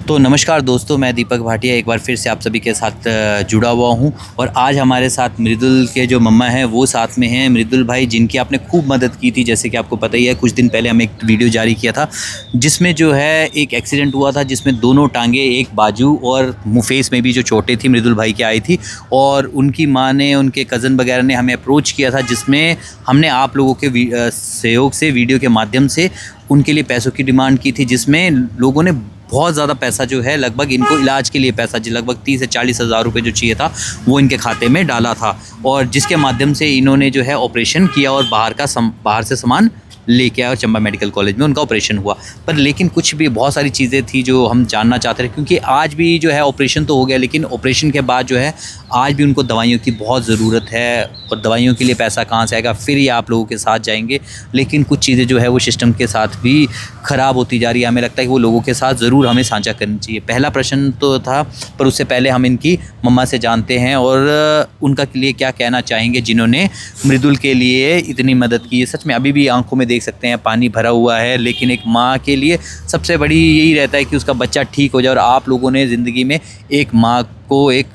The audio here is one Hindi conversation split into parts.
तो नमस्कार दोस्तों, मैं दीपक भाटिया एक बार फिर से आप सभी के साथ जुड़ा हुआ हूं और आज हमारे साथ मृदुल के जो मम्मा हैं वो साथ में हैं। मृदुल भाई जिनकी आपने खूब मदद की थी, जैसे कि आपको पता ही है, कुछ दिन पहले हम एक वीडियो जारी किया था जिसमें जो है एक एक्सीडेंट हुआ था जिसमें दोनों टांगे, एक बाजू और मुँह फेस में भी जो चोटें थी मृदुल भाई की आई थी। और उनकी माँ ने, उनके कज़न वगैरह ने हमें अप्रोच किया था, जिसमें हमने आप लोगों के सहयोग से वीडियो के माध्यम से उनके लिए पैसों की डिमांड की थी, जिसमें लोगों ने बहुत ज़्यादा पैसा जो है, लगभग इनको इलाज के लिए पैसा जो लगभग 30 से 40 हज़ार रुपये जो चाहिए था वो इनके खाते में डाला था, और जिसके माध्यम से इन्होंने जो है ऑपरेशन किया और बाहर से सामान लेके आया और चंबा मेडिकल कॉलेज में उनका ऑपरेशन हुआ। पर लेकिन कुछ भी बहुत सारी चीज़ें थी जो हम जानना चाहते थे, क्योंकि आज भी जो है ऑपरेशन तो हो गया, लेकिन ऑपरेशन के बाद जो है आज भी उनको दवाइयों की बहुत ज़रूरत है और दवाइयों के लिए पैसा कहाँ से आएगा, फिर ये आप लोगों के साथ जाएंगे। लेकिन कुछ चीज़ें जो है वो सिस्टम के साथ भी ख़राब होती जा रही है। हमें लगता है कि वो लोगों के साथ ज़रूर हमें साझा करनी चाहिए। पहला प्रश्न तो था, पर उससे पहले हम इनकी मम्मा से जानते हैं और उनका के लिए क्या कहना चाहेंगे जिन्होंने मृदुल के लिए इतनी मदद की है। सच में अभी भी आंखों में देख सकते हैं पानी भरा हुआ है, लेकिन एक माँ के लिए सबसे बड़ी यही रहता है कि उसका बच्चा ठीक हो जाए। और आप लोगों ने ज़िंदगी में एक माँ को, एक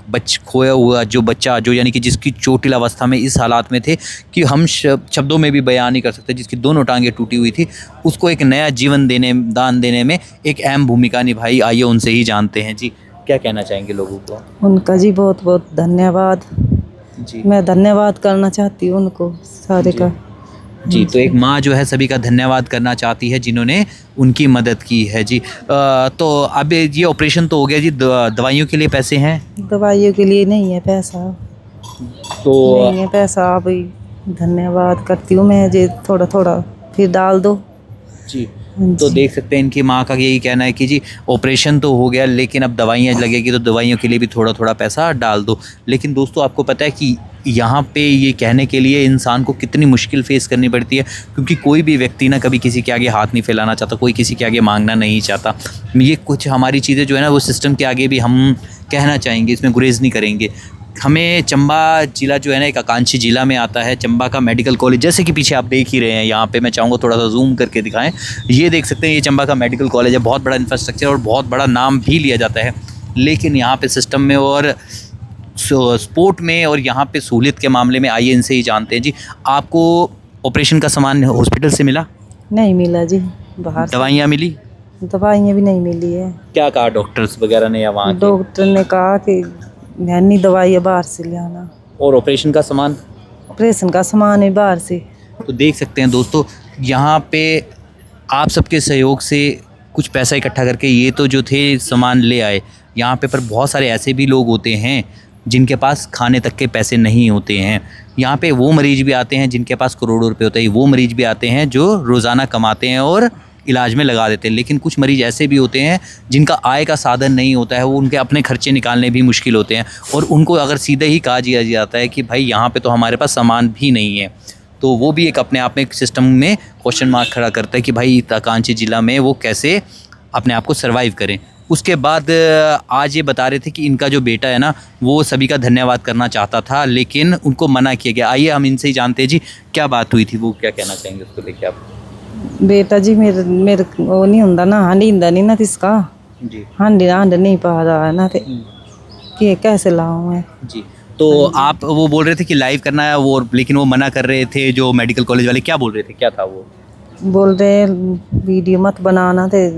खोया हुआ जो बच्चा, जो यानी कि जिसकी चोटिल अवस्था में इस हालात में थे कि हम शब्दों में भी बयान नहीं कर सकते, जिसकी दोनों टांगें टूटी हुई थी, उसको एक नया जीवन दान देने में एक अहम भूमिका निभाई। आइए उनसे ही जानते हैं। जी, क्या कहना चाहेंगे लोगों को? उनका जी बहुत बहुत धन्यवाद जी, मैं धन्यवाद करना चाहती हूँ उनको सारे का। जी, तो एक माँ जो है सभी का धन्यवाद करना चाहती है जिन्होंने उनकी मदद की है। जी, तो अब ये ऑपरेशन तो हो गया जी, दवाइयों के लिए पैसे हैं? दवाइयों के लिए नहीं है पैसा, तो नहीं है पैसा। अभी धन्यवाद करती हूँ मैं जी, थोड़ा थोड़ा फिर डाल दो। जी, तो देख सकते हैं इनकी माँ का यही कहना है कि जी ऑपरेशन तो हो गया, लेकिन अब दवाइयाँ लगेगी तो दवाइयों के लिए भी थोड़ा थोड़ा पैसा डाल दो। लेकिन दोस्तों, आपको पता है कि यहाँ पे ये कहने के लिए इंसान को कितनी मुश्किल फेस करनी पड़ती है, क्योंकि कोई भी व्यक्ति ना कभी किसी के आगे हाथ नहीं फैलाना चाहता, कोई किसी के आगे मांगना नहीं चाहता। ये कुछ हमारी चीज़ें जो है ना वो सिस्टम के आगे भी हम कहना चाहेंगे, इसमें गुरेज नहीं करेंगे। हमें चंबा ज़िला जो है ना एक आकांक्षी ज़िला में आता है। चंबा का मेडिकल कॉलेज, जैसे कि पीछे आप देख ही रहे हैं, यहाँ पे मैं चाहूँगा थोड़ा सा जूम करके दिखाएं। ये देख सकते हैं, ये चंबा का मेडिकल कॉलेज है। बहुत बड़ा इंफ्रास्ट्रक्चर और बहुत बड़ा नाम भी लिया जाता है, लेकिन यहाँ पे सिस्टम में और स्पोर्ट में और यहाँ पे सहूलियत के मामले में आइए इनसे ही जानते हैं। जी, आपको ऑपरेशन का सामान हॉस्पिटल से मिला? नहीं मिला जी, बाहर से दवाइयाँ मिली? दवाइयाँ भी नहीं मिली है। क्या कहा डॉक्टर्स वगैरह ने या वहाँ के? डॉक्टर ने कहा कि नहीं दवाइयाँ बाहर से ले आना। और ऑपरेशन का सामान? ऑपरेशन का सामान है बाहर से। तो देख सकते हैं दोस्तों, यहाँ पे आप सबके सहयोग से कुछ पैसा इकट्ठा करके ये तो जो थे सामान ले आए यहाँ पे। पर बहुत सारे ऐसे भी लोग होते हैं जिनके पास खाने तक के पैसे नहीं होते हैं। यहाँ पे वो मरीज भी आते हैं जिनके पास करोड़ों रुपए होते हैं, वो मरीज भी आते हैं जो रोज़ाना कमाते हैं और इलाज में लगा देते हैं। लेकिन कुछ मरीज ऐसे भी होते हैं जिनका आय का साधन नहीं होता है, वो उनके अपने खर्चे निकालने भी मुश्किल होते हैं, और उनको अगर सीधे ही कहा दिया जाता है कि भाई यहाँ पे तो हमारे पास सामान भी नहीं है, तो वो भी एक अपने आप में एक सिस्टम में क्वेश्चन मार्क खड़ा करता है कि भाई आकांक्षी ज़िला में वो कैसे अपने आप को सर्वाइव करें। उसके बाद आज ये बता रहे थे कि इनका जो बेटा है ना वो सभी का धन्यवाद करना चाहता था, लेकिन उनको मना किया गया। आइए हम इनसे ही जानते हैं जी क्या बात हुई थी, वो क्या कहना चाहेंगे उसको लेके आप? बेटा जी मेरे वो नहीं ਹੁੰਦਾ ना, हांडींदा नहीं ना तिसका, जी, हांड नहीं पा रहा है ना, ते कि कैसे लाऊं मैं। जी, तो आप वो बोल रहे थे कि लाइव करना है वो, लेकिन वो मना कर रहे थे जो मेडिकल कॉलेज वाले। क्या बोल रहे थे, क्या था वो? बोल रहे वीडियो मत बनाना ते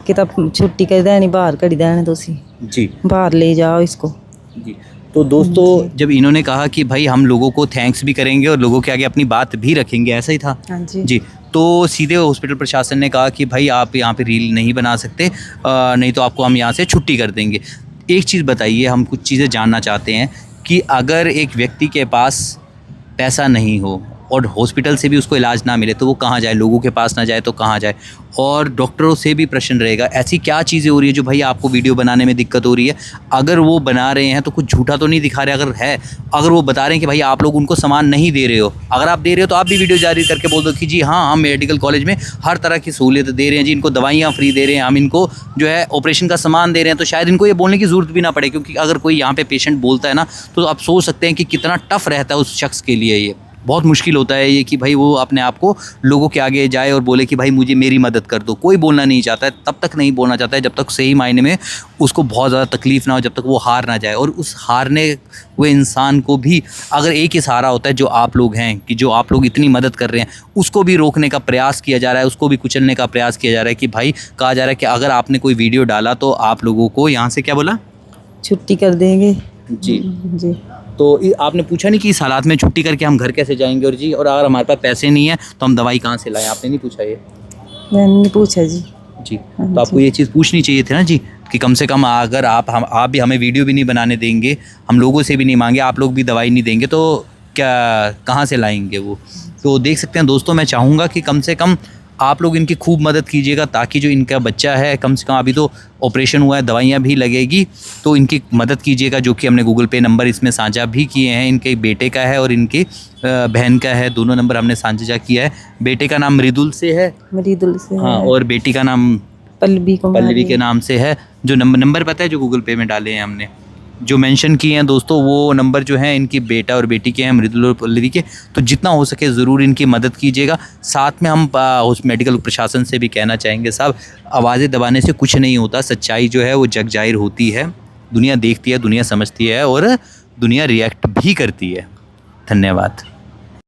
कि तब छुट्टी कर देनी, बाहर कड़ी देने तुसी, जी, बाहर ले जाओ इसको। जी, तो दोस्तों जब इन्होंने कहा कि भाई हम लोगों को थैंक्स भी करेंगे और लोगों के आगे अपनी बात भी रखेंगे, ऐसा ही था? हाँ जी। जी, तो सीधे हॉस्पिटल प्रशासन ने कहा कि भाई आप यहाँ पे रील नहीं बना सकते, नहीं तो आपको हम यहाँ से छुट्टी कर देंगे। एक चीज़ बताइए, हम कुछ चीज़ें जानना चाहते हैं कि अगर एक व्यक्ति के पास पैसा नहीं हो और हॉस्पिटल से भी उसको इलाज ना मिले तो वो कहाँ जाए? लोगों के पास ना जाए तो कहाँ जाए? और डॉक्टरों से भी प्रश्न रहेगा, ऐसी क्या चीज़ें हो रही है जो भाई आपको वीडियो बनाने में दिक्कत हो रही है? अगर वो बना रहे हैं तो कुछ झूठा तो नहीं दिखा रहे, अगर है, अगर वो बता रहे हैं कि भाई आप लोग उनको सामान नहीं दे रहे हो, अगर आप दे रहे हो तो आप भी वीडियो जारी करके बोल दो कि जी हाँ, हम मेडिकल कॉलेज में हर तरह की सहूलियत दे रहे हैं जी, इनको दवाइयाँ फ्री दे रहे हैं, हम इनको जो है ऑपरेशन का सामान दे रहे हैं, तो शायद इनको ये बोलने की ज़रूरत भी ना पड़े। क्योंकि अगर कोई यहाँ पे पेशेंट बोलता है ना तो आप सोच सकते हैं कि कितना टफ रहता है उस शख्स के लिए ये। बहुत मुश्किल होता है ये कि भाई वो अपने आप को लोगों के आगे जाए और बोले कि भाई मुझे मेरी मदद कर दो। कोई बोलना नहीं चाहता है, तब तक नहीं बोलना चाहता है जब तक सही मायने में उसको बहुत ज़्यादा तकलीफ़ ना हो, जब तक वो हार ना जाए। और उस हारने हुए इंसान को भी अगर एक ही सहारा होता है जो आप लोग हैं, कि जो आप लोग इतनी मदद कर रहे हैं, उसको भी रोकने का प्रयास किया जा रहा है, उसको भी कुचलने का प्रयास किया जा रहा है। कि भाई कहा जा रहा है कि अगर आपने कोई वीडियो डाला तो आप लोगों को यहाँ से क्या बोला, छुट्टी कर देंगे जी। जी। तो आपने पूछा नहीं कि इस हालात में छुट्टी करके हम घर कैसे जाएंगे, और जी और अगर हमारे पास पैसे नहीं है तो हम दवाई कहाँ से लाएं, आपने नहीं पूछा ये? मैंने नहीं पूछा जी। जी, तो आपको ये चीज़ पूछनी चाहिए थी ना जी, कि कम से कम अगर आप भी हमें वीडियो भी नहीं बनाने देंगे, हम लोगों से भी नहीं मांगे, आप लोग भी दवाई नहीं देंगे, तो क्या कहाँ से लाएंगे वो? तो देख सकते हैं दोस्तों, मैं चाहूँगा कि कम से कम आप लोग इनकी खूब मदद कीजिएगा, ताकि जो इनका बच्चा है, कम से कम अभी तो ऑपरेशन हुआ है, दवाइयाँ भी लगेगी, तो इनकी मदद कीजिएगा। जो कि हमने गूगल पे नंबर इसमें साझा भी किए हैं, इनके बेटे का है और इनकी बहन का है, दोनों नंबर हमने साझा किया है। बेटे का नाम मृदुल से है, मृदुल से हाँ, है। और बेटी का नाम पल्लवी पल्लवी के नाम से है। जो नंबर पता है जो गूगल पे में डाले हैं हमने, जो मेंशन किए हैं दोस्तों, वो नंबर जो है इनकी बेटा और बेटी के हैं, मृदुल और पल्लवी के। तो जितना हो सके ज़रूर इनकी मदद कीजिएगा। साथ में हम उस मेडिकल प्रशासन से भी कहना चाहेंगे, साहब आवाज़ें दबाने से कुछ नहीं होता, सच्चाई जो है वो जग जाहिर होती है, दुनिया देखती है, दुनिया समझती है और दुनिया रिएक्ट भी करती है। धन्यवाद।